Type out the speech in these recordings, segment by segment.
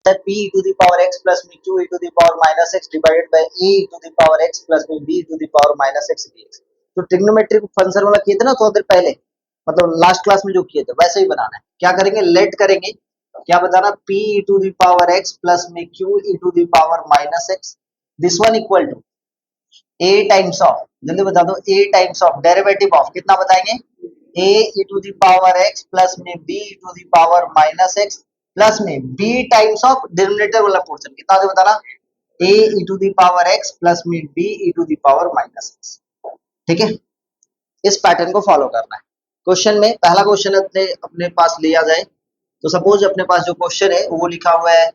है p e to the power x plus में q e to the power minus x divided by a e to the power x plus में b e to the power minus x dx। तो trigonometric function वाला किए थे ना थोड़ी देर पहले, मतलब लास्ट क्लास में जो किए थे वैसे ही बनाना है। क्या करेंगे, लेट करेंगे, क्या बताना, p e to the power x plus में q e to the power minus x, this one equal to a times of, जल्दी बता दो, a times of derivative of कितना बताएंगे, a e to the power x plus में b e to the power minus x plus में b times of denominator वाला portion कितना दे बताना, a e to the power x plus में b e to the power minus x। ठीक है, इस पैटर्न को फॉलो करना है। क्वेश्चन में पहला क्वेश्चन अपने अपने पास लिया जाए तो सपोज अपने पास जो क्वेश्चन है वो लिखा हुआ है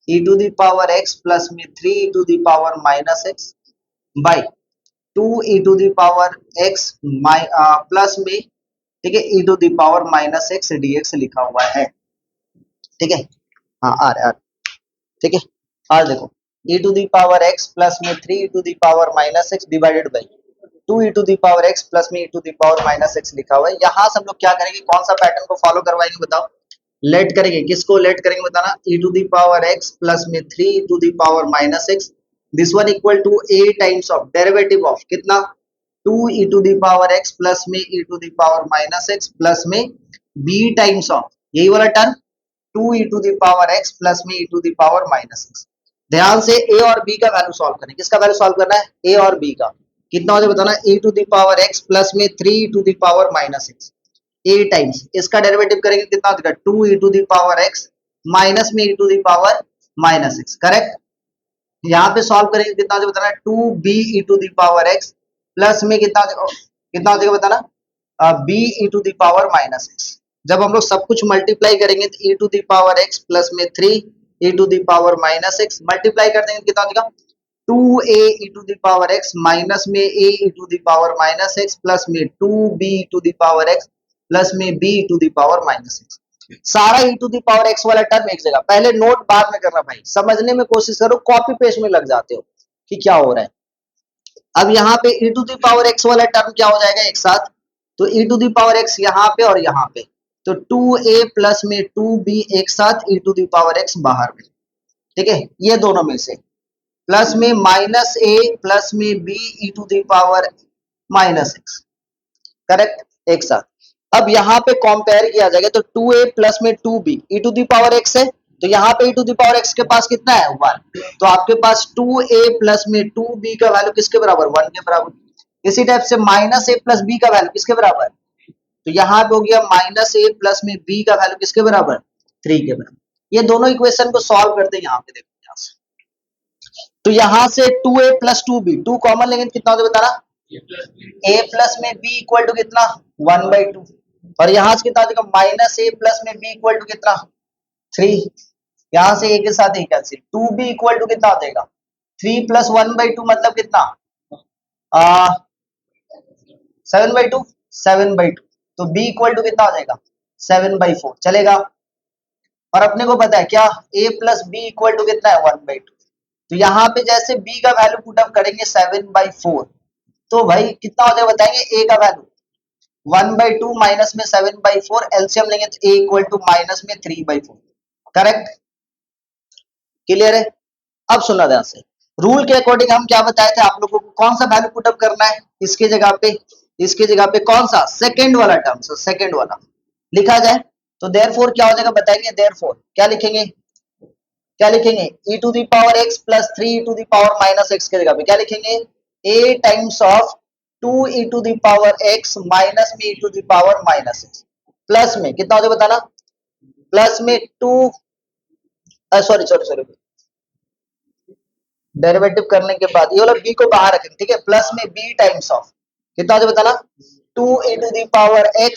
e to the power x plus में 3 e to the power minus x by 2 e to the power x plus में, ठीक है, e to the power minus x dx लिखा हुआ है। ठीक है, हाँ आ रहा है, ठीक है। और देखो e to the power x plus में 3 e to the power minus x divided by 2 e to the power x plus में e to the power minus x लिखा हुआ है। यहाँ से हम लोग क्या करेंगे, कौन सा पैटर्न को फॉलो करवाएंगे बताओ, लेट करेंगे, किसको लेट करेंगे बताना, e to the power x plus में 3 e to the power minus x, this one equal to a times of derivative of कितना 2 e to the power x plus में e to the power minus x plus में b times of, यही वाला term 2 e to the power x plus में e to the power minus x। ध्यान से a और b का value solve करें, किसका वैल्यू सॉल्व करना है, a और b का, कितना हो जाए बताना, e to the power x plus में 3 e to the power minus x, a times इसका डेरिवेटिव करेंगे कितना हो जाएगा 2 e to the power x minus में e to the power minus x, correct. यहाँ पे सॉल्व करेंगे कितना हो जाएगा बताना 2b e to the power x plus में कितना कितना हो जाएगा बताना b e to the power minus x। जब हम लोग सब कुछ मल्टीप्लाई करेंगे तो e to the power x plus में 3 e to the power minus x multiply कर देंगे कितना हो जाएगा 2a e to the power x minus में a e to the power minus x plus में 2b e to the power x plus में b e to the power minus x। सारा e to the power x वाला term एक जगह, पहले note बाद में करना भाई, समझने में कोशिश करो, कॉपी पेस्ट में लग जाते हो कि क्या हो रहा है। अब यहाँ पे e to the power x वाला टर्म क्या हो जाएगा एक साथ, तो e to the power x यहाँ पे और यहाँ पे, तो 2a प्लस में 2b एक साथ e to the power x बाहर में, ठीक है, ये दोनों में से प्लस में माइनस a प्लस में b e to the power minus x, correct, एक साथ। अब यहाँ पे कंपेयर किया जाएगा तो 2a प्लस में 2b e to the power x है, तो यहाँ पे e to the power x के पास कितना है 1, तो आपके पास 2a प्लस में 2b का वैल्यू किसके बराबर 1 के बराबर। इसी टाइप से माइनस a प्लस b का वैल्यू किसके बराबर, तो यहाँ पे हो गया माइनस a प्लस में b का वैल्यू किसके बराबर 3 के बराबर। ये दोनों इक्वेशन को सॉल्व करते हैं, यहाँ पे देखो यहाँ से, तो यहाँ से 2a प्लस 2b 2 कॉमन लेंगे कितना होता है बताना, a प्लस में b इक्वल टू कितना 1/2, और यहाँ से कितना देगा माइनस a प्लस में b इक्वल टू कितना 3, यहाँ से a के साथ a cancel, 2b equal to कितना देगा 3 प्लस 1/2 मतलब कितना 7/2, 7/2, तो b इक्वल टू कितना आ जाएगा 7/4 चलेगा। और अपने को पता है क्या a plus b equal to कितना है 1/2, तो यहाँ पे जैसे b का वैल्यू पुट अप करेंगे 7/4, तो भाई कितना हो जाएगा बताएंगे a का वैल्यू 1/2 माइनस में 7/4, एलसीएम लेंगे तो a इक्वल टू माइनस में 3/4, करेक्ट, क्लियर है। अब सुनना ध्यान से, रूल के अकॉर्डिंग हम क्या बताए थे आप लोगों को, कौन सा वैल्यू पुट अप करना है इसके जगह पे, इसके जगह पे कौन सा सेकंड वाला टर्म, सेकंड वाला लिखा जाए, तो देयरफॉर क्या हो जाएगा बताएंगे, देयरफॉर क्या लिखेंगे, क्या लिखेंगे e to the power x plus 3 e to the power minus x के जगह पे क्या लिखेंगे a times of 2 e to the power x minus में e to the power minus x plus में कितना हो जाएगा बताना, प्लस में 2 सॉरी सॉरी सॉरी डेरिवेटिव करने के बाद ये वाला b को बाहर रखेंगे, ठीक है, प्लस में b टाइम्स ऑफ कितना हो जाएगा बताना 2 e to the power x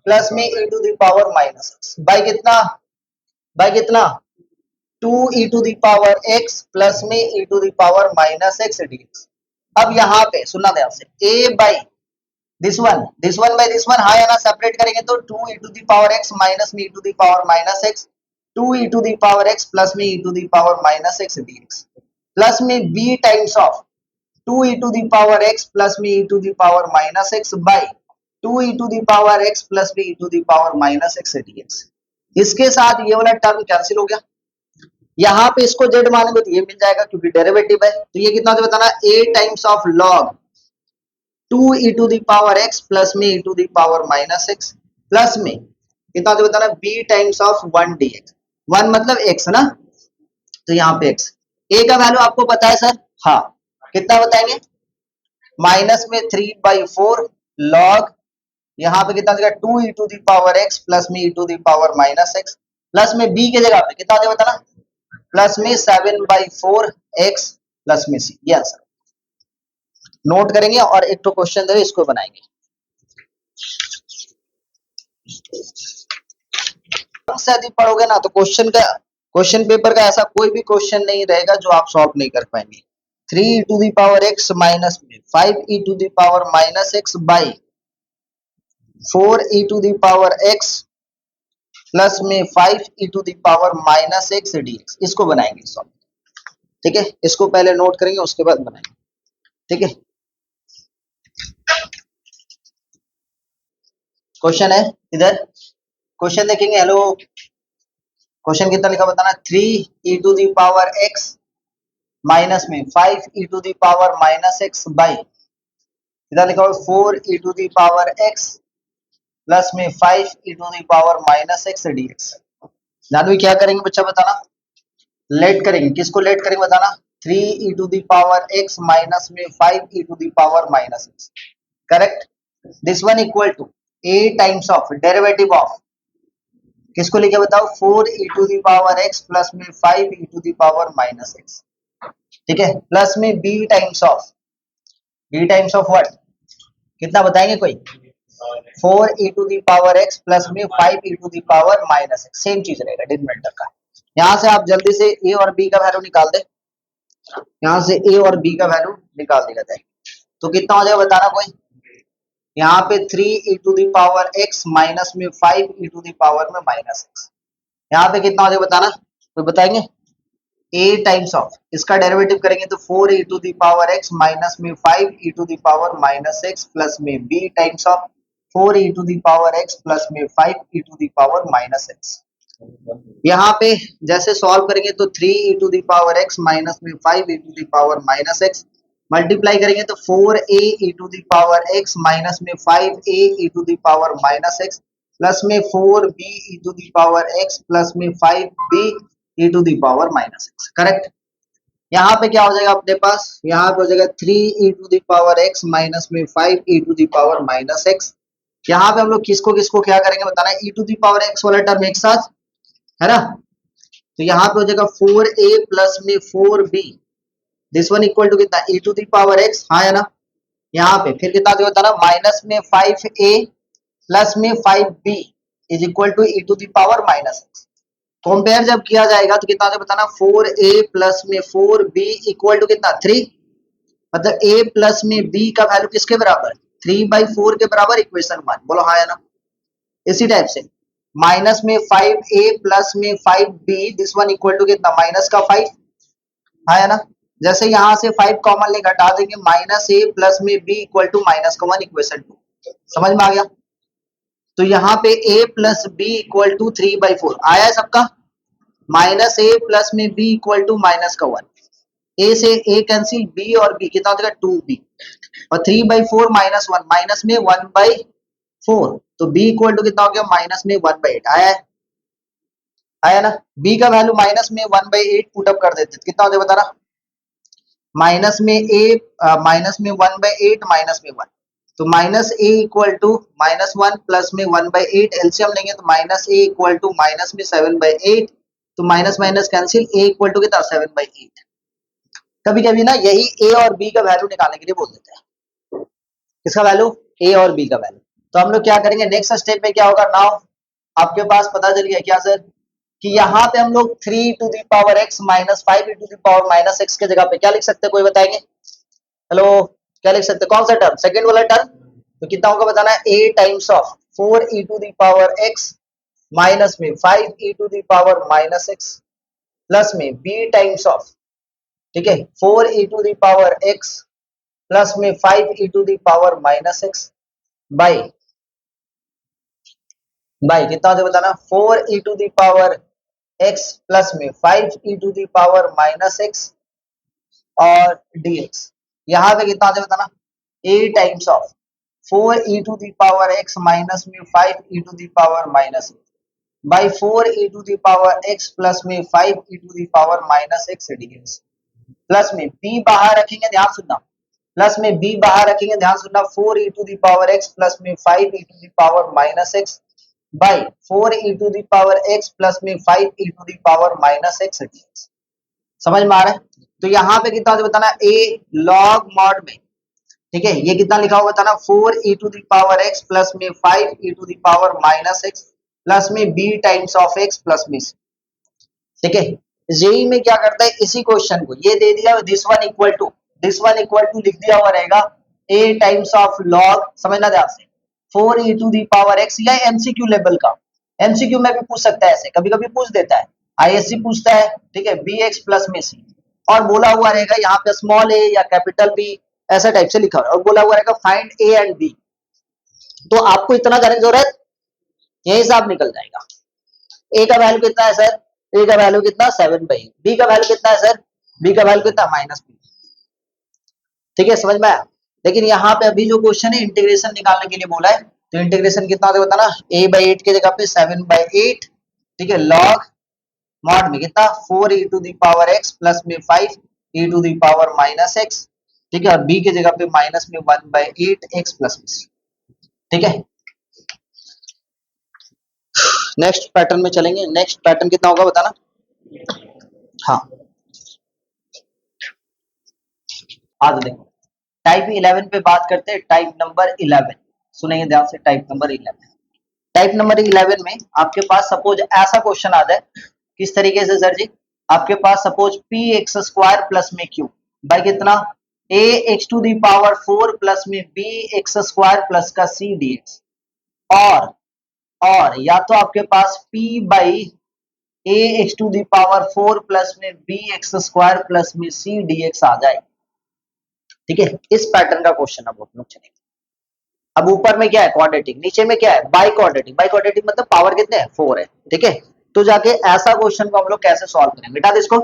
plus में e to the power minus x by कितना 2 e to the power x plus में e to the power minus x dx। अब यहाँ पे सुनना ध्यान से a by this one by this one, हाँ या ना सेपरेट करेंगे तो 2 e to the power x minus में e to the power minus x 2 e to the power x plus में e to the power minus x dx plus में b times of 2 e to the power x plus में e to the power minus x by 2 e to the power x plus में e to the power minus x dx। इसके साथ ये वाला term cancel हो गया, यहाँ पे इसको जेड मानेंगे तो ये मिल जाएगा क्योंकि डेरिवेटिव है। तो ये कितना होता है बताना, a times of log 2 e to the power x plus में e to the power minus x plus में कितना होता है बताना, b times of 1 d x. 1 मतलब एक्स ना, तो यहाँ पे एक्स। ए का वैल्यू आपको पता है सर, हाँ कितना बताएंगे, माइनस में 3/4 लॉग, यहाँ पे कितना देगा 2 e to the power x plus में e to the power minus x plus में बी के जगह पे कितना देगा बताना, प्लस में 7/4 एक्स प्लस में सी। ये आंसर नोट करेंगे और एक तो क्वेश्चन दे इसको बनाएंगे। से अधिक पढ़ोगे ना तो क्वेश्चन पेपर का ऐसा कोई भी क्वेश्चन नहीं रहेगा जो आप सॉल्व नहीं कर पाएंगे। 3 e to the power x minus में 5 e to the power minus x by 4 e to the power x plus में 5 e to the power minus x d x, इसको बनाएंगे सॉल्व। ठीक है, इसको पहले नोट करेंगे उसके बाद बनाएंगे। ठीक है, क्वेश्चन है इधर, क्वेश्चन देखेंगे। हेलो, क्वेश्चन कितना लिखा बताना, 3 e to the power x minus में 5 e to the power minus x by कितना लिखा हुआ 4 e to the power x plus में 5 e to the power minus x d x. Janvi क्या करेंगे बच्चा बताना, लेट करेंगे, किसको लेट करेंगे बताना, 3 e to the power x minus में 5 e to the power minus x, correct. This one equal to a times of derivative of किसको लिखे बताओ, 4 e to the power x plus में 5 e to the power minus x. ठीक है, plus में b times of what, कितना बताएंगे कोई, 4 e to the power x plus में 5 e to the power minus x, same चीज रहेगा डिनोमिनेटर का। यहां से आप जल्दी से ए और बी का वैल्यू निकाल दे, यहां से ए और बी का वैल्यू निकाल दिया जाए तो कितना हो जाएगा बताना कोई, यहाँ पे 3 e to the power x minus में 5 ई टू दी पावर में माइनस एक्स, यहाँ पे कितना हो जाएगा बताना कोई बताएंगे, ए टाइम्स ऑफ इसका डेरिवेटिव करेंगे तो 4 e to the power x minus में 5 e to the power minus x plus में b times of 4 e to the power x plus में 5 e to the power minus x. यहाँ पे जैसे solve करेंगे तो 3 e to the power x minus में 5 e to the power minus x multiply करेंगे तो 4a e to the power x minus में 5a e to the power minus x plus में 4b e to the power x plus में 5b e to the power minus x, correct. यहाँ पे क्या हो जाएगा अपने पास, यहाँ पे हो जाएगा 3 e to the power x minus में 5 e to the power minus x. यहाँ पे हम लोग किसको किसको क्या करेंगे बताना, e to the power x वाला टर्म एक साथ है ना, तो यहाँ पे हो जाएगा 4a प्लस में 4b, this one equal to कितना, ई टू दी पावर एक्स, हाँ है ना, यहाँ पे फिर कितना होता है ना, माइनस में 5a प्लस में 5b is equal to e to the power minus x. Compare जब किया जाएगा तो कितना होता है बताना, 4a प्लस में 4b इक्वल टू कितना 3, मतलब a प्लस में b का वैल्यू किसके बराबर, 3/4 के बराबर, इक्वेशन 1 बोलो हाँ है ना। इसी टाइप से माइनस में 5a प्लस में 5b this one equal to कितना, माइनस का 5, हाँ है ना। जैसे यहां से 5 कॉमन ले घटा देंगे, माइनस ए प्लस में बी इक्वल टू माइनस का 1 इक्वेशन 2, समझ में आ गया। तो यहाँ पे a plus b equal to 3/4 आया है सबका, माइनस ए प्लस में बी इक्वल टू माइनस का 1, ए से ए कैंसिल, बी और बी कितना हो जाएगा 2b और 3/4 माइनस 1 माइनस में 1/4, तो b इक्वल टू कितना हो गया माइनस में 1/8 आया है, आया ना। b का वैल्यू माइनस में 1/8 पुट अप कर देते कितना हो जाएगा बता रहा, माइनस में ए माइनस में 1/8 माइनस में 1, तो minus a equal to minus 1 plus में 1/8 एलसीएम लेंगे तो minus a equal to minus में 7/8, तो minus minus cancel, a equal to कितना 7/8। कभी कभी ना यही ए और बी का वैल्यू निकालने के लिए बोल देते हैं, किसका वैल्यू, ए और बी का वैल्यू। तो हम लोग क्या करेंगे नेक्स्ट स्टेप में क्या होगा, नाउ आपके पास पता चल गया क्या सर, कि यहाँ पे हम लोग 3 to the power x minus 5 to the power minus x के जगह पे क्या लिख सकते हैं कोई बताएंगे, हेलो क्या लिख सकते हैं, कौन सा टर्म, सेकंड वाला टर्म, तो कितना होगा बताना है, a times of 4 e to the power x minus में 5 e to the power minus x plus में b टाइम्स ऑफ, ठीक है 4 e to the power x plus में 5 e to the power minus x by by कितना होता है बताना, 4 e to the power x plus में 5 e to the power minus x और dx। यहाँ पे कितना आ जाए बताना, a times of 4 e to the power x minus में 5 e to the power minus by 4 e to the power x plus में 5 e to the power minus x dx। Plus में b बाहर रखेंगे, ध्यान सुनना, प्लस में b बाहर रखेंगे, ध्यान सुनना, 4 e to the power x plus में 5 e to the power minus x by 4 e to the power x plus में 5 e to the power minus x dx। समझ में आ रहा है? तो यहाँ पे कितना बताना, a log mod में, ठीक है, ये कितना लिखा हुआ बताना, 4 e to the power x plus में 5 e to the power minus x plus में b times of x plus में c। ठीक है, जेई में क्या करता है, इसी क्वेश्चन को ये दे दिया, दिस वन इक्वल टू लिख दिया हुआ रहेगा a टाइम्स ऑफ log, समझना ध्यान से, 4 e to the power x, या एमसीक्यू लेवल का, एमसीक्यू में भी पूछ सकता है, ऐसे कभी कभी पूछ देता है, आईएससी पूछता है, ठीक है, bx प्लस में c, और बोला हुआ रहेगा यहाँ पे स्मॉल a या कैपिटल b, ऐसा टाइप से लिखा हुआ है, और बोला हुआ रहेगा फाइंड a एंड b। तो आपको इतना करने की जरूरत, ये हिसाब निकल जाएगा। a का वैल्यू कितना है सर, a का वैल्यू कितना 7/8, b का वैल्यू कितना है सर, b का वैल्यू कितना -b। ठीक है, समझ में आया? लेकिन यहाँ पे अभी जो क्वेश्चन है इंटीग्रेशन निकालने के लिए बोला है, तो इंटीग्रेशन कितना होता है बताना, a/8 की जगह पे 7/8, ठीक है, log मॉड में कितना 4 e to the power x plus में 5 e to the power minus x, ठीक है, और b की जगह पे माइनस में 1/8 x प्लस में c। ठीक है, नेक्स्ट पैटर्न में चलेंगे, नेक्स्ट पैटर्न कितना होगा बताना। हाँ, आज देखो टाइप 11 पे बात करते हैं, टाइप नंबर 11 सुनेंगे ध्यान से, टाइप नंबर 11, टाइप नंबर 11 में आपके पास सपोज ऐसा क्वेश्चन आ जाए, किस तरीके से सर जी, आपके पास suppose p x square plus में क्यू बाई कितना a x to the power 4 plus में बी एक्स स्क्वायर प्लस का सी डी एक्स, और या तो आपके पास p बाई a x to the power 4 plus में बी एक्स स्क्वायर प्लस में सी डी एक्स आ जाए। ठीक है, इस पैटर्न का क्वेश्चन अब हम लोग चलेंगे। अब ऊपर में क्या है क्वाड्रेटिक, नीचे में क्या है बाई क्वाड्रेटिक, बाई क्वाड्रेटिक मतलब पावर कितने हैं 4 है। ठीक है, तो जाके ऐसा क्वेश्चन को हम लोग कैसे सॉल्व करेंगे, बेटा इसको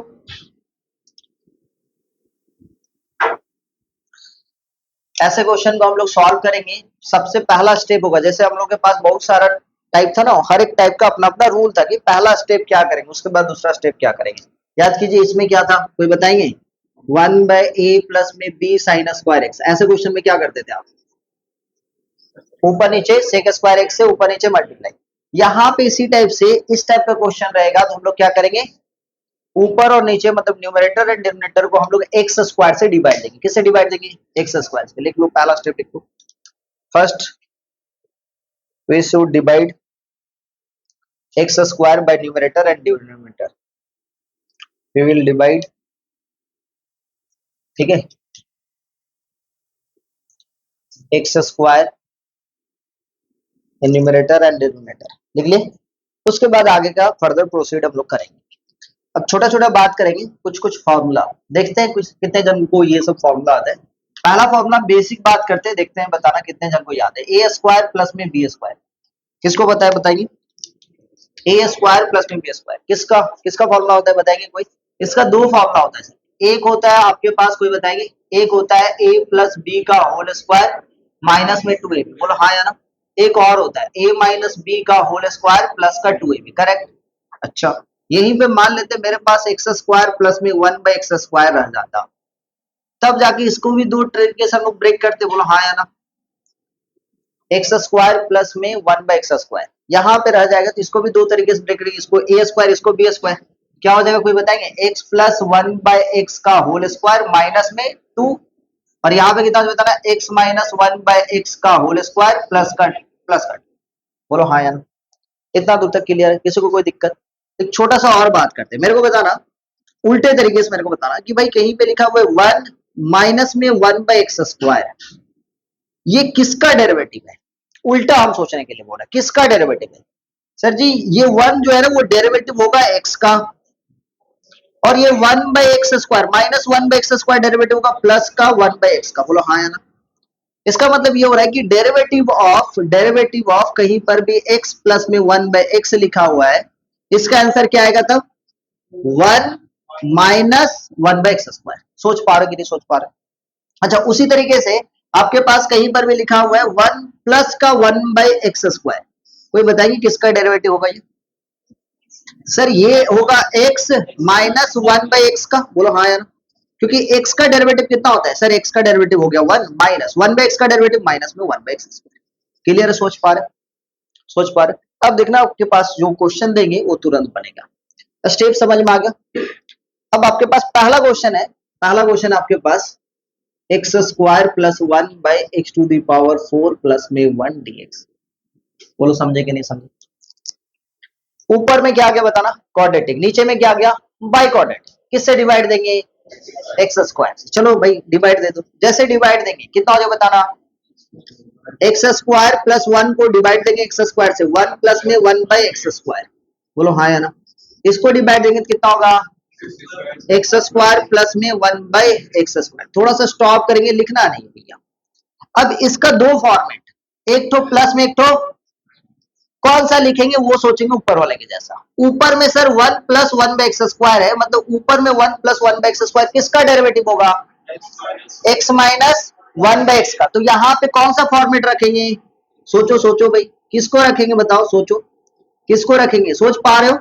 ऐसे क्वेश्चन को हम लोग सॉल्व करेंगे। सबसे पहला स्टेप होगा, जैसे हम लोग के पास बहुत सारा टाइप था ना, हर एक टाइप का अपना अपना रूल था कि पहला स्टेप क्या करेंगे, उसके बाद दूसरा स्टेप क्या करेंगे। याद कीजिए इसमें क्या था, कोई बताएंगे, 1/a प्लस में b साइन स्क्वायर एक्स, ऐसे क्वेश्चन में क्या करते थे आप, ऊपर नीचे सेक स्क्वायर एक्स से ऊपर नीचे मल्टीप्लाई। यहाँ पे इसी टाइप से इस टाइप का क्वेश्चन रहेगा, तो हम लोग क्या करेंगे, ऊपर और नीचे मतलब न्यूमरेटर एंड डिनोमिनेटर को हम लोग एक्स स्क्वायर से डिवाइड देंगे। किससे डिवाइड देंगे, एक्स स्क्वायर से। लिख लो पहला स्टेप, लिख लो, first we should divide x square by numerator and denominator, we will divide, ठीक है, x square numerator and denominator, लिख लिए। उसके बाद आगे का फर्दर प्रोसीड हम लोग करेंगे। अब छोटा छोटा बात करेंगे, कुछ कुछ फॉर्मूला देखते हैं, कुछ कितने जन को ये सब फॉर्मूला आता है। पहला फॉर्मूला बेसिक बात करते हैं, देखते हैं बताना कितने जन को याद है, ए स्क्वायर प्लस में बी स्क्वायर, किसको पता है बताइए, ए स्क्वायर प्लस में बी स्क्वायर किसका किसका फॉर्मूला होता है बताएंगे कोई। इसका दो फॉर्मूला होता है, एक होता है आपके पास, कोई बताएंगे, एक होता है ए प्लस बी का होल स्क्वायर माइनस में 2ab, बोलो हाँ या ना। एक और होता है ए माइनस बी का होल स्क्वायर प्लस का 2ab, करेक्ट। अच्छा, यहीं पे मान लेते मेरे पास एक्स स्क्वायर प्लस में 1/x स्क्वायर रह जाता, तब जाके इसको भी दो तरीके से हम लोग ब्रेक करते, बोलो हाँ या ना। एक्स स्क्वायर प्लस में 1/x स्क्वायर यहाँ पे रह जाएगा, तो इसको भी दो तरीके से ब्रेक करेंगे, इसको ए स्क्वायर इसको बी स्क्वायर, क्या हो जाएगा कोई बताएंगे, x प्लस 1/x का होल स्क्वायर माइनस में 2, और यहाँ पे कितना बताना, x माइनस 1/x का होल स्क्वायर प्लस का बोलो हाँ या ना। इतना दूर तक क्लियर है, किसी को कोई दिक्कत। एक छोटा सा और बात करते हैं, मेरे को बताना उल्टे तरीके से, मेरे को बताना कि भाई कहीं पे लिखा हुआ है 1 माइनस में 1/x स्क्वायर, ये किसका डेरिवेटिव है, उल्टा हम सोचने के लिए बोला किसका डेरिवेटिव है सर जी, ये 1 जो है ना वो डेरिवेटिव होगा x का, और ये 1/x square minus 1/x square derivative होगा प्लस का 1/x का, बोलो हाँ या ना। इसका मतलब ये हो रहा है कि डेरिवेटिव ऑफ कहीं पर भी x प्लस में 1/x लिखा हुआ है, इसका आंसर क्या आएगा तब? 1 माइनस 1/x²। सोच पा रहे कि नहीं सोच पा रहे? अच्छा, उसी तरीके से आपके पास कहीं पर भी लिखा हुआ है 1 प्लस का 1/x²। कोई बताइए किसका डेरिवेटिव होगा ये? सर ये होगा x माइनस 1/x का। बोलो हाँ या ना? क्योंकि x का डेरिवेटिव कितना होता है? सर x का डेरिवेटिव हो गया 1 माइनस 1/x का डेरिवेटिव माइनस में 1/x²। क्लियर है? सोच पा रहे? सोच पा रहे? अब देखना आपके पास जो क्वेश्चन देंगे वो तुरंत बनेगा। स्टेप समझ में आ गया? अब आपके पास पहला क्वेश्चन है। पहला क्वेश्चन आपके पास x² प्लस 1/x⁴ प्लस में 1 dx। बोलो समझे कि नहीं समझे? ऊपर में क्या आ गया बताना? क्वाड्रेटिक। नीचे में क्या आ गया? By quadratic. किससे डिवाइड देंगे? x² से। चलो भाई डिवाइड दे दो। जैसे डिवाइड देंगे कितना हो जाएगा बताना? x² प्लस 1 को डिवाइड देंगे x² से, 1 प्लस में 1/x²। बोलो हाँ या ना? इसको डिवाइड देंगे तो कितना होगा? x² प्लस में 1/x²। थोड़ा सा स्टॉप करेंगे, लिखना नहीं भैया। अब इसका दो फॉर्मेट, एक तो प्लस में एक तो कौन सा लिखेंगे वो सोचेंगे ऊपर वाले के जैसा। ऊपर में सर 1 प्लस 1/x² है, मतलब ऊपर में 1 प्लस 1/x² किसका डेरिवेटिव होगा? x माइनस 1/x का। तो यहाँ पे कौन सा फॉर्मेट रखेंगे? सोचो सोचो भाई, किसको रखेंगे बताओ? सोचो किसको रखेंगे? सोच पा रहे हो?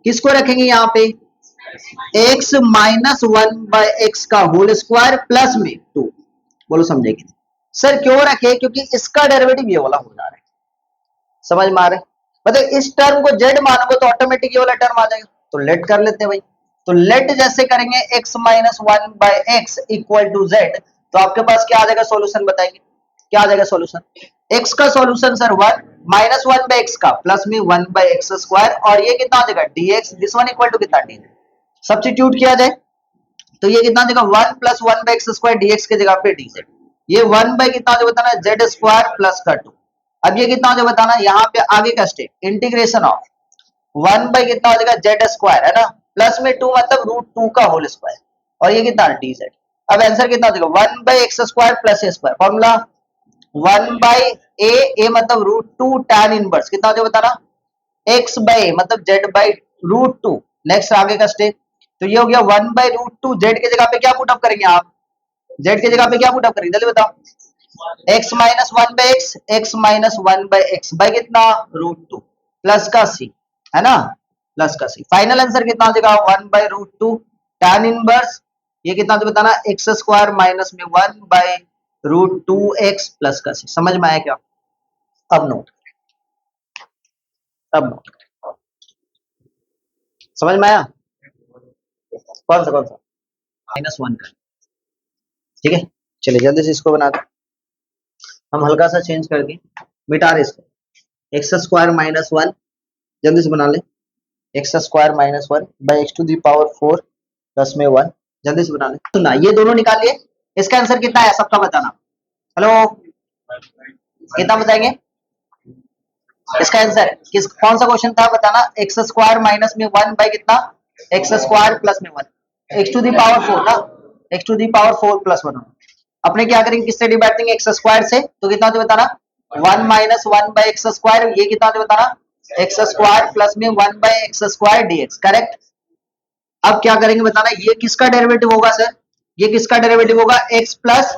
किसको रखेंगे यहाँ पे? x माइनस 1/x का होल स्क्वायर प्लस में 2। बोलो समझेगी? सर क्यों रखे? क्योंकि इसका डेरिवेटिव ये वाला हो जा रहा है। समझ में आ रहा है? मतलब इस टर्म को z मानोगे तो ऑटोमेटिक ये वाला टर्म आ जाएगा। तो लेट कर लेते हैं भाई। तो लेट जैसे करेंगे x minus 1/x equal to z, तो आपके पास क्या आ जाएगा सॉल्यूशन? बताएंगे क्या आ जाएगा सॉल्यूशन? x का सॉल्यूशन सर 1 माइनस 1/x का प्लस में 1/x², और ये कितना आ जाएगा? dx। This one equal to कितना? dz। सब्स्टिट्यूट किया जाए तो ये कितना देगा? 1 प्लस 1/x² dx की जगह पे dz। ये 1 बाई कितना जो बताना? z² प्लस का 2। अब ये कितना हो जाएगा बताना? यहाँ पे आगे का स्टेप इंटीग्रेशन ऑफ 1 बाई कितना हो जाएगा? z² है ना, प्लस में 2 मतलब √2 का होल स्क्वायर, और ये कितना? dz। अब आंसर कितना हो जाएगा? 1/x² plus a² formula 1 by ए मतलब √2 tan इनवर्स कितना हो जाएगा बताना? x बाई मतलब z बाई √2। नेक्स्ट आगे का स्टेप, तो ये हो गया 1 बाई √2। z की जगह पे क्या पुट अप करेंगे आप? z की जगह पे क्या पुट अप करेंगे जल्दी बताओ? x minus 1/x, x minus 1/x by कितना? √2 प्लस का c, है ना, प्लस का c। फाइनल आंसर कितना हो जाएगा? 1 बाई √2 tan इनवर्स, ये कितना तो बताना? x² माइनस में 1 बाई √2x प्लस का c। समझ में आया क्या? अब नोट, अब नोट समझ में आया? कौन सा -1 का? ठीक है, चलिए जल्दी से इसको बना दो। हम हल्का सा चेंज कर दें, मिटा रहे इसको। x² माइनस 1 जल्दी से बना ले। x² minus 1 by x⁴ plus में 1 जल्दी से बना ले। सुना, ये दोनों निकालिए। इसका आंसर कितना है सबका बताना? हेलो, कितना बताएंगे इसका आंसर? किस कौन सा क्वेश्चन था बताना? x² माइनस में 1 बाई कितना? x² प्लस में 1, x⁴ ना, x⁴ प्लस 1। अपने क्या करेंगे? किससे डिवाइड देंगे? x² से। तो कितना होता है बताना? 1 माइनस 1/x²। ये कितना होता है बताना? x² प्लस में 1/x² dx। करेक्ट। अब क्या करेंगे बताना? ये किसका डेरिवेटिव होगा सर? ये किसका डेरिवेटिव होगा? x प्लस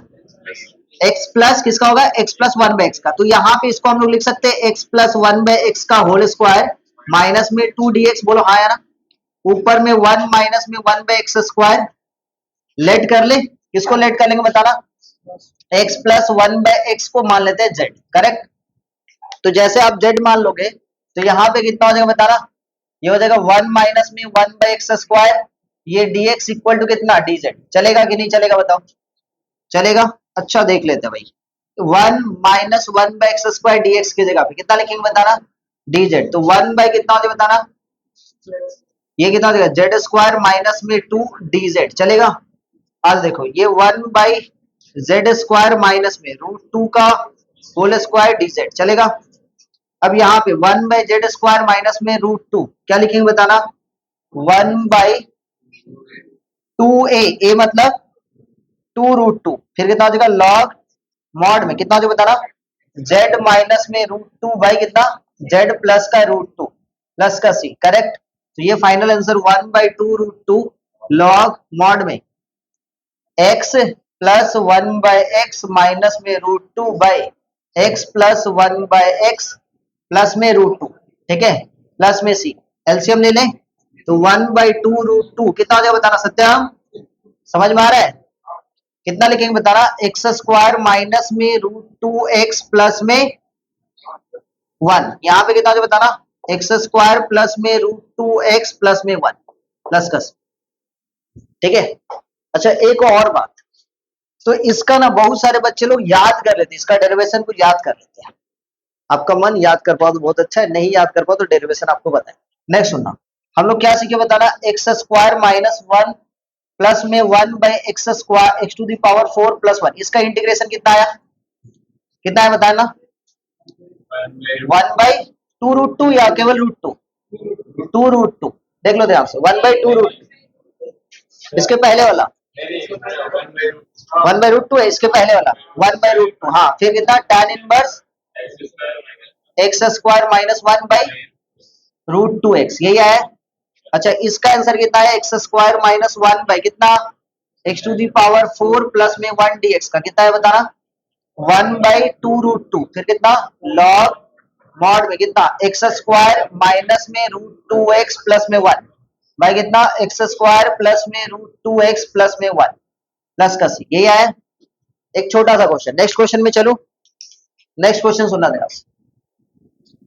किसका होगा? x प्लस 1/x का। तो यहाँ पे इसको हम लोग लिख सकते हैं x प्लस 1/x का होल स्क्वायर माइनस में 2 dx। बोलो हाँ यार? ऊपर में 1 माइनस में 1/x²। लेट कर ले, किसको लेट कर लेंगे बताना? x प्लस 1/x को मान लेते हैं z। करेक्ट। तो जैसे आप z मान लोगे तो यहाँ पे कितना हो जाएगा बताना? ये हो जाएगा 1 माइनस में 1/x²। ये dx इक्वल टू कितना? dz। चलेगा कि नहीं चलेगा बताओ? चलेगा। अच्छा देख लेते हैं भाई, 1 माइनस 1/x² dx की जगह पे कितना लिखेंगे बताना? dz। तो 1 बाई कितना हो जाएगा बताना? ये कितना हो जाएगा? z² माइनस में 2 dz। चलेगा? आज देखो ये 1 बाई z² माइनस में √2 का होल स्क्वायर dz। चलेगा? अब यहाँ पे 1 बाई z² माइनस में √2 क्या लिखेंगे बताना? 1 बाई 2a, a मतलब 2√2, फिर कितना हो जाएगा? लॉग मॉड में कितना हो जाएगा बताना? z माइनस में √2 बाई कितना? z प्लस का √2 प्लस का c। करेक्ट। तो ये फाइनल आंसर 1/2 √2 लॉग मॉड में x प्लस 1/x माइनस में √2 by x plus 1/x plus में √2, ठीक है, प्लस में c, एलसीएम ले लें तो 1/2 √2 कितना हो जाएगा बताना सत्यम, समझ में आ रहा है? कितना लिखेंगे बताना, एक्स स्क्वायर माइनस में √2x प्लस में 1, यहाँ पे कितना हो जाएगा बताना, एक्स स्क्वायर प्लस में √2x प्लस में 1 प्लस का, ठीक है। अच्छा एक और बात, तो इसका ना बहुत सारे बच्चे लोग याद कर लेते हैं, इसका डेरिवेशन को याद कर लेते हैं। आपका मन याद कर पाओ तो बहुत अच्छा है, नहीं याद कर पाओ तो डेरिवेशन आपको बताएं। नेक्स्ट सुनना, हम लोग क्या सीखे बताना, एक्स स्क्वायर माइनस 1 प्लस में 1/x square x to the power 4 plus 1, इसका इंटीग्रेशन कितना आया, कितना है बताना, 1/2 √2 या केवल √2, 2 √2, देख लो ध्यान से 1/2 √2, इसके पहले वाला 1/√2 है, इसके पहले वाला 1/√2, हाँ फिर कितना tan inverse x square minus 1/√2x, यही आया। अच्छा इसका आंसर कितना है, एक्स स्क्वायर माइनस 1 बाई कितना, x to the power 4 plus में 1 dx का कितना है बताना, 1/2 √2, फिर कितना लॉग मॉड में कितना एक्स स्क्वायर माइनस में √2x प्लस में 1 बाई कितना एक्स स्क्वायर प्लस में √2x प्लस में 1 प्लस का सी, यही आया। एक छोटा सा क्वेश्चन, नेक्स्ट क्वेश्चन में चलो, नेक्स्ट क्वेश्चन सुनना देना,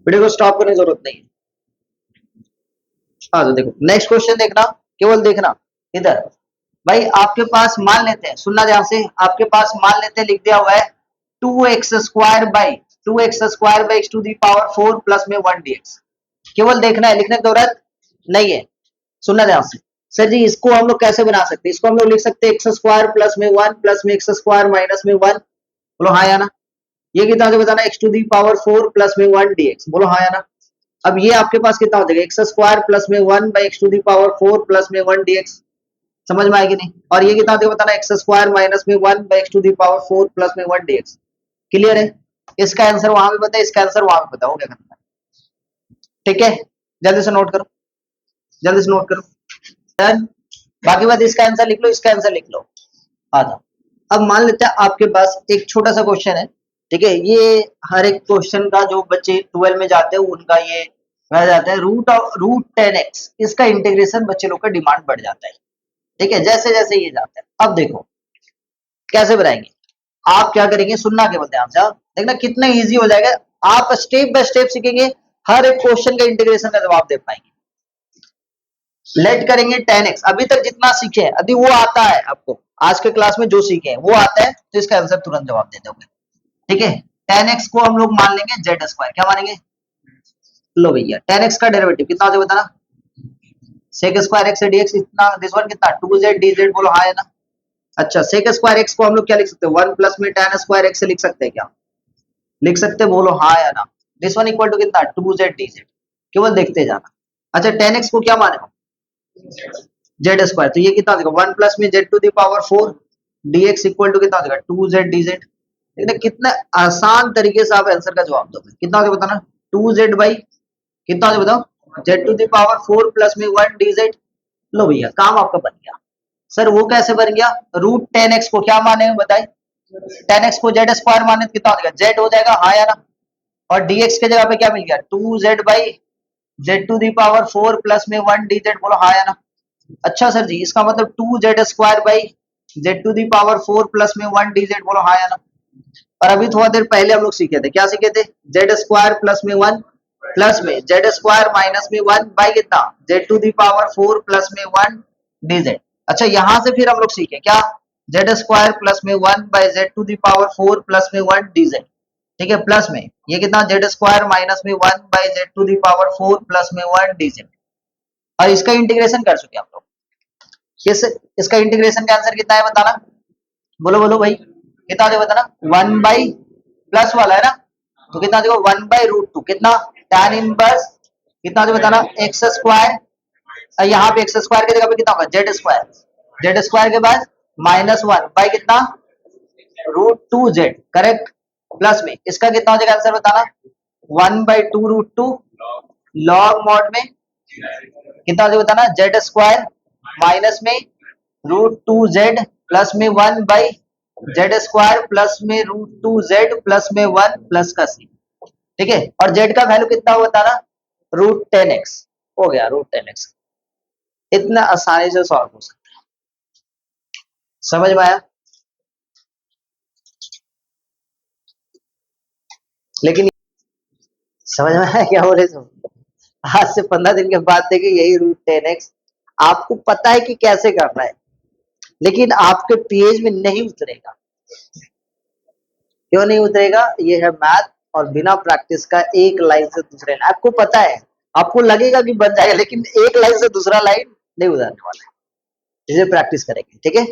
वीडियो को स्टॉप करने की जरूरत नहीं है। हाँ तो देखो नेक्स्ट क्वेश्चन देखना, केवल देखना इधर, भाई आपके पास मान लेते हैं, सुनना ध्यान से, आपके पास मान लेते हैं लिख दिया हुआ है 2x square by x to the power 4 plus में 1 dx, केवल देखना है, लिखने की जरूरत नहीं है। सुनना ध्यान से, सर जी इसको हम लोग कैसे बना सकते हैं, इसको हम लोग लिख सकते हैं एक्स स्क्वायर प्लस में 1 प्लस में एक्स स्क्वायर माइनस में 1, बोलो हाँ या ना। ये कितना हो बताना, x to the power 4 plus में 1 dx, बोलो हाँ या ना। अब ये आपके पास कितना हो जाएगा, एक्स स्क्वायर प्लस में 1 by x to the power 4 plus में 1 dx, समझ में आएगी नहीं। और ये कितना होगा बताना, एक्स स्क्वायर माइनस में 1 by x to the power 4 plus में 1 dx, क्लियर है। इसका आंसर वहां पे बताए, इसका आंसर वहां पे बताओ क्या करना है, ठीक है, जल्दी से नोट करो, जल्दी से नोट करो, डन। बाकी बात इसका आंसर लिख लो, इसका आंसर लिख लो, आ जाओ। अब मान लेते हैं आपके पास एक छोटा सा क्वेश्चन है, ठीक है, ये हर एक क्वेश्चन का जो बच्चे 12 में जाते हैं उनका ये रह जाता है, √10x, इसका इंटीग्रेशन बच्चे लोग का डिमांड बढ़ जाता है, ठीक है, जैसे जैसे ये जाता है। अब देखो कैसे बनाएंगे, आप क्या करेंगे, सुनना केवल ध्यान से, देखना कितना इजी हो जाएगा, आप स्टेप बाय स्टेप सीखेंगे, हर एक क्वेश्चन का इंटीग्रेशन का जवाब दे पाएंगे। लेट करेंगे 10x, अभी तक जितना सीखे हैं अभी वो आता है आपको, आज के क्लास में जो सीखे हैं वो आता है, तो इसका आंसर तुरंत जवाब दे दोगे, ठीक है। 10x को हम लोग मान लेंगे जेड स्क्वायर, क्या मानेंगे, लो भैया 10x का डेरिवेटिव कितना हो जाएगा बताना, सेक स्क्वायर एक्स dx, इतना दिस वन कितना 2z dz, बोलो हाँ है ना। अच्छा सेक स्क्वायर एक्स को हम लोग क्या लिख सकते हैं, 1 प्लस में tan स्क्वायर एक्स से लिख सकते हैं क्या, लिख सकते हैं, बोलो हाँ या ना। दिस वन इक्वल टू कितना 2z dz, केवल देखते जाना। अच्छा 10x को क्या माने, जेड स्क्वायर, तो ये कितना देगा 1 प्लस में z to the power 4 dx equal to कितना देगा 2z dz, देखना कितना आसान तरीके से आप आंसर का जवाब दोगे, कितना होगा बताना 2z बाई कितना होगा बताओ z to the power 4 plus में 1 dz, लो भैया काम आपका बन गया। सर वो कैसे बन गया, √10x को क्या माने बताए, 10x को जेड स्क्वायर माने तो कितना हो जाएगा जेड हो जाएगा, हाँ या ना। और dx के जगह पे क्या मिल गया 2z by z to the power 4 plus में 1 dz, बोलो हाँ या ना। अच्छा सर जी इसका मतलब 2z square by z to the power 4 plus में 1 dz, बोलो हाँ या ना। और अभी थोड़ा देर पहले हम लोग सीखे थे, क्या सीखे थे, z स्क्वायर प्लस में 1 प्लस में z स्क्वायर माइनस में 1 बाई कितना z to the power 4 plus में 1 dz। अच्छा यहां से फिर हम लोग सीखे क्या, z स्क्वायर प्लस में 1 by z to the power 4 plus में 1 dz, ठीक है, प्लस में ये कितना जेड स्क्वायर माइनस में 1 by z to the power 4 plus में 1 dz, और इसका इंटीग्रेशन कर चुके हम लोग, इसका इंटीग्रेशन का आंसर कितना है बताना, बोलो बोलो भाई कितना हो बताना, 1 बाई प्लस वाला है ना, तो कितना देखो 1/√2 कितना tan इनवर्स कितना हो बताना एक्स स्क्वायर, यहाँ पे एक्स स्क्वायर की जगह पे कितना होगा जेड स्क्वायर के बाद -1 बाई कितना √2z, करेक्ट, प्लस में इसका कितना हो जाएगा आंसर बताना 1/2 √2 लॉग मॉड में कितना हो जाएगा बताना, जेड स्क्वायर माइनस में रूट टू जेड प्लस में one by Z square plus में रूट टू जेड प्लस में वन प्लस का सी। ठीक है, और जेड का वैल्यू कितना हो बताना, रूट टेन एक्स। हो गया रूट टेन एक्स। इतना आसानी से सॉल्व हो सकता है। समझ में आया? लेकिन समझ में आया क्या बोले तुम? आज से 15 दिन के बाद देखिए यही रूट टेन एक्स आपको पता है कि कैसे करना है, लेकिन आपके पेज में नहीं उतरेगा। क्यों नहीं उतरेगा? ये है मैथ, और बिना प्रैक्टिस का एक लाइन से दूसरे लाइन, आपको पता है, आपको लगेगा कि बन जाएगा, लेकिन एक लाइन से दूसरा लाइन नहीं उतरने वाला है। इसे प्रैक्टिस करेंगे, ठीक है?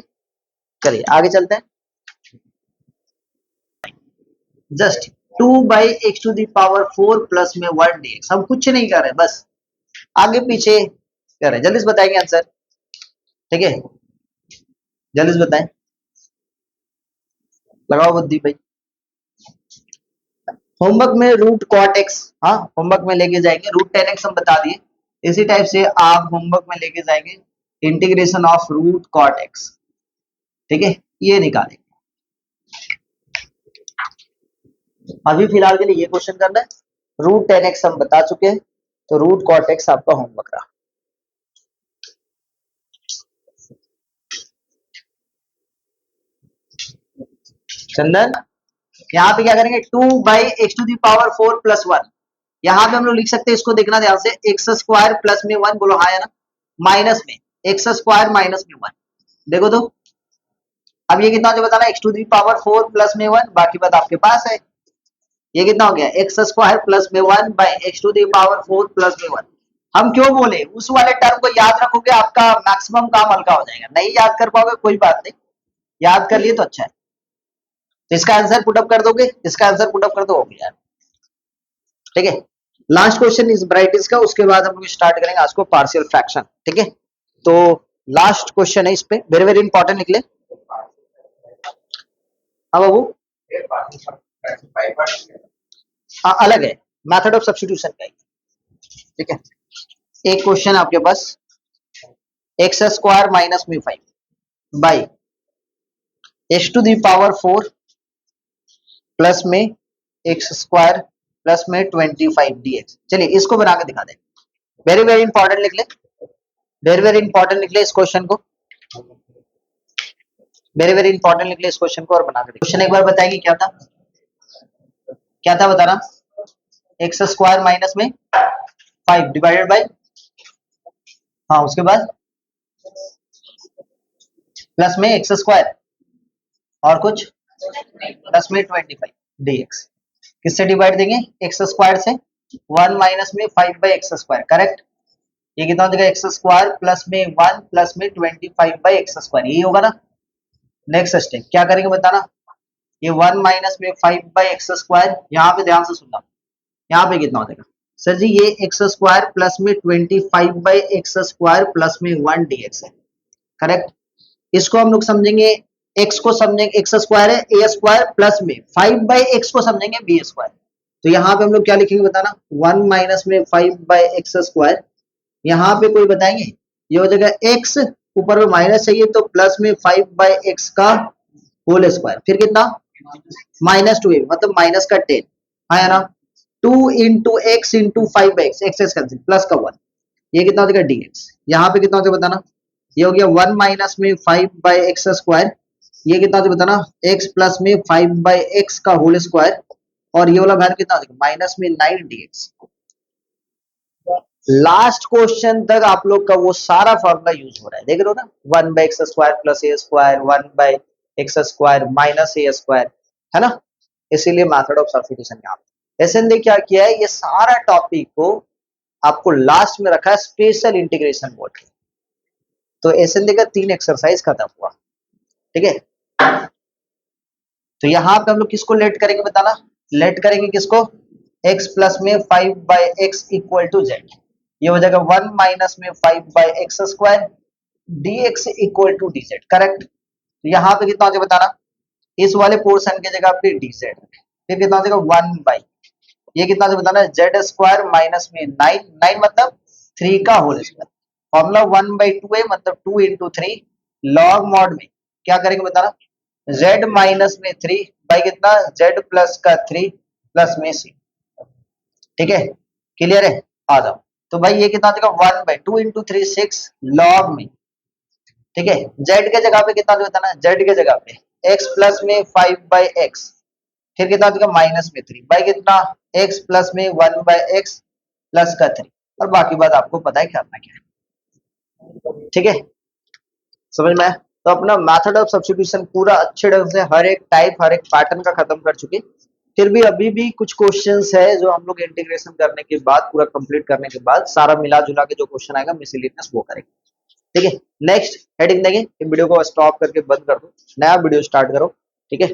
चलिए आगे चलते हैं। Just two by x to the power four plus में वन डी एक्स। हम कुछ नहीं कर रहे, बस आगे पीछे कर रहे हैं। जल्दी से बताएंगे आंसर, ठीक है? जल्दी से बताएं, लगाओ बुद्धि भाई। होमवर्क में रूट कॉट एक्स, हाँ होमवर्क में लेके जाएंगे, रूट टेन एक्स हम बता दिए। इसी टाइप से आप होमवर्क में लेके जाएंगे integration of root cot x, ठीक है? ये निकालेंगे। अभी फिलहाल के लिए ये क्वेश्चन करना है। रूट टेन एक्स हम बता चुके हैं, तो रूट कॉट एक्स आपका होमवर्क रहा। चंदन, यहाँ पे क्या करेंगे, two by x to the power four plus one. यहाँ पे हम लोग लिख सकते हैं, इसको देखना ध्यान से, एक्स स्क्वायर प्लस में वन, बोलो हाँ है ना, माइनस में एक्स स्क्वायर माइनस में वन। देखो तो अब ये कितना हो जाएगा बताना, x to the power four plus में वन, बाकी बात आपके पास है। ये कितना हो गया, एक्स स्क्वायर प्लस में one by x to the power four plus में वन। हम क्यों बोले, उस वाले टर्म को याद रखोगे आपका मैक्सिमम काम हल्का हो जाएगा। नहीं याद कर पाओगे कोई बात नहीं, याद कर लिए तो अच्छा है। तो इसका आंसर पुटअप कर दोगे, इसका आंसर पुटअप कर दो, हो गया, ठीक है? लास्ट क्वेश्चन इस ब्राइटिस का, उसके बाद हम लोग स्टार्ट करेंगे आज को पार्शियल फ्रैक्शन, ठीक है? तो लास्ट क्वेश्चन है इस पे, वेरी वेरी इंपॉर्टेंट निकले। हाँ बाबू, हाँ अलग है, मेथड ऑफ सब्स्टिट्यूशन का ही, ठीक है? एक क्वेश्चन आपके पास, एक्स स्क्वायर माइनस में five by x to the power four plus में एक्स स्क्वायर प्लस में 25 dx। चलिए इसको बना के दिखा दे, वेरी वेरी इंपॉर्टेंट लिख ले, वेरी वेरी इंपॉर्टेंट लिख ले इस क्वेश्चन को, वेरी वेरी इंपॉर्टेंट लिख ले इस क्वेश्चन को और बना के क्वेश्चन एक बार बताएंगे क्या था, क्या था बताना, एक्स स्क्वायर माइनस में फाइव डिवाइडेड बाई, हाँ उसके बाद प्लस में एक्स स्क्वायर और कुछ प्लस में 25 dx। किससे डिवाइड देंगे, एक्स स्क्वायर से, वन माइनस में five by x square, correct? ये कितना हो जाएगा, एक्स स्क्वायर प्लस में वन प्लस में 25 बाई एक्स स्क्वायर, यही होगा ना? नेक्स्ट स्टेप क्या करेंगे बताना, ये वन माइनस में फाइव बाई एक्स स्क्वायर, यहाँ पे ध्यान से सुनना, यहाँ पे कितना हो जाएगा सर जी, ये एक्स स्क्वायर प्लस में 25 बाई एक्स स्क्वायर प्लस में वन dx है, करेक्ट? इसको हम लोग समझेंगे, एक्स को समझेंगे, एक्स स्क्वायर है, ए स्क्वायर प्लस में फाइव बाई एक्स को समझेंगे बी स्क्वायर। तो यहाँ पे हम लोग क्या लिखेंगे बताना, वन माइनस में फाइव बाई एक्स स्क्वायर, यहाँ पे कोई बताएंगे, ये हो जाएगा एक्स, ऊपर में माइनस चाहिए तो प्लस में फाइव बाई एक्स का होल स्क्वायर, फिर कितना, माइनस टू, मतलब माइनस का 10, हाँ ना, two into x into five by x, x cancel, plus का वन, ये कितना हो जाएगा dx। यहाँ पे कितना हो जाएगा बताना, ये हो गया वन माइनस में फाइव बाई एक्स स्क्वायर, ये कितना हो जाएगा बताना, एक्स प्लस में फाइव बाई एक्स का होल स्क्वायर, और ये वाला वैल्यू कितना हो जाएगा, माइनस में नाइन dx। लास्ट क्वेश्चन तक आप लोग का वो सारा फॉर्मूला यूज हो रहा है, देख रहे हो ना, one by x square plus A square, one by x square minus A square, है ना? इसीलिए मेथड ऑफ सब्स्टिट्यूशन यहाँ पे एसएन ने क्या किया है, ये सारा टॉपिक को आपको लास्ट में रखा है स्पेशल इंटीग्रेशन मोड। तो एसएन का 3 एक्सरसाइज खत्म हुआ, ठीक है? तो यहाँ पे हम लोग किसको लेट करेंगे बताना, लेट करेंगे किसको, x प्लस में five by x equal to z, ये हो जाएगा वन माइनस में five by x square d x equal to d z, correct? तो यहाँ पे कितना हो जाएगा बताना, इस वाले पोर्शन की जगह पे डी जेड, फिर कितना हो जाएगा वन बाई, ये कितना हो जाएगा बताना, जेड स्क्वायर माइनस में नाइन, नाइन मतलब 3 का होल स्क्वायर। फॉर्मूला 1/2 है, मतलब 2 इंटू 3 लॉग मॉड में क्या करेंगे बताना, z माइनस में 3 बाई कितना, z प्लस का 3 प्लस में c। ठीक है, क्लियर है, आ जाओ। तो भाई ये कितना देगा, 1/2 इंटू 3 6 लॉग में। ठीक है, z के जगह पे कितना जो होता है ना, z के जगह पे x प्लस में 5/x, फिर कितना देगा माइनस में 3 बाई कितना, x प्लस में 1/x प्लस का 3, और बाकी बात आपको पता है करना क्या है। ठीक है, समझ में आया? तो अपना मेथड ऑफ सब्स्टिट्यूशन पूरा अच्छे ढंग से हर एक टाइप हर एक पैटर्न का खत्म कर चुके। फिर भी अभी भी कुछ क्वेश्चंस है जो हम लोग इंटीग्रेशन करने के बाद पूरा कंप्लीट करने के बाद सारा मिला जुला के जो क्वेश्चन आएगा मिसलिनियस वो करेंगे। ठीक है, नेक्स्ट हेडिंग देंगे, वीडियो को स्टॉप करके बंद कर दो, नया वीडियो स्टार्ट करो। ठीक है।